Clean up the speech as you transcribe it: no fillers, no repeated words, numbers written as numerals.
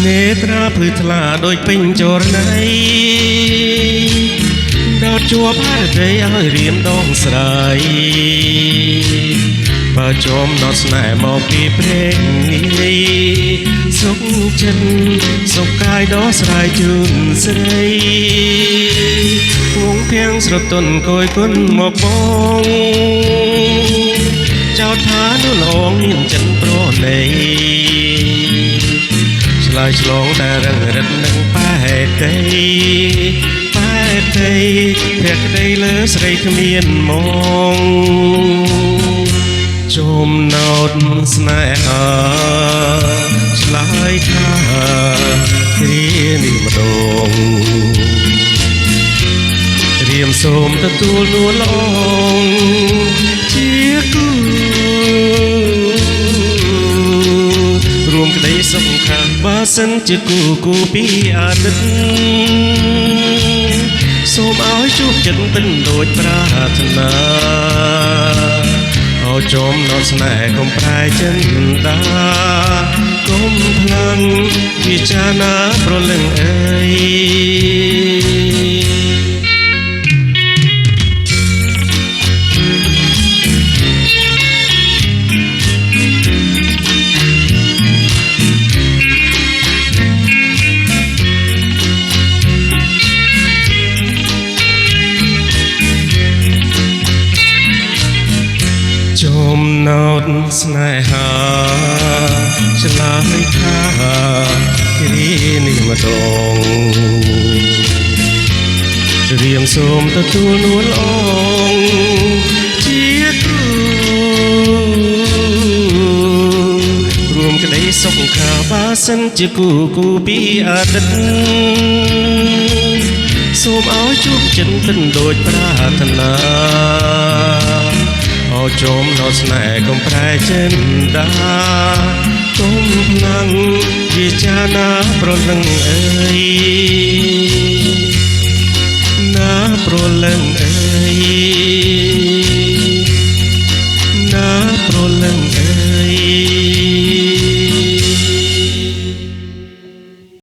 នេត្រាភ្លឺថ្លាដូចពេញចរណៃដោតជួបអរដីឲ្យរៀមដងស្រាយបើចំណត់ស្នេហ៍មកពីព្រេងនេះសុខចិត្តសុខកាយដោះស្រាយជូនស្រីវងភៀងស្រទន់គយគុណមកបងចោតថានោះលងមានចិនប្រណីឆ្លើយឆ្លងតែរឹងរិតនឹងប៉ែតីប៉ែតីភក្តីលើស្រីគ្មានមកចំណោតស្នេហាឆ្លើយថាគ្រានេះម្ដងរៀមសូមទទួលនួលឡងជាគូរួមក្តីសុខខាងបើសិនជាគូពីអតីតសូមឲ្យជួបចិត្តពេញដូចប្រាថ្នាឲ្យចំណោតស្នេហ៍កុំប្រែចិនដាកុំភ្លឹងវិចារណាប្រលឹងអើយចំណោតស្នេហាឆ្លើយថាគ្រានេះម្ដងរៀមសូមទទួលនួលអងជាគូរួមក្តីសុខខាបើសិនជាគូពីអតីតសូមឲ្យជួបចិត្តពេញដូចប្រាថ្នាចំណោតស្នេហ៍កុំប្រែចិនដាកុំភ្លឹងវិចារណាប្រលឹងអើយណាប្រលឹងអ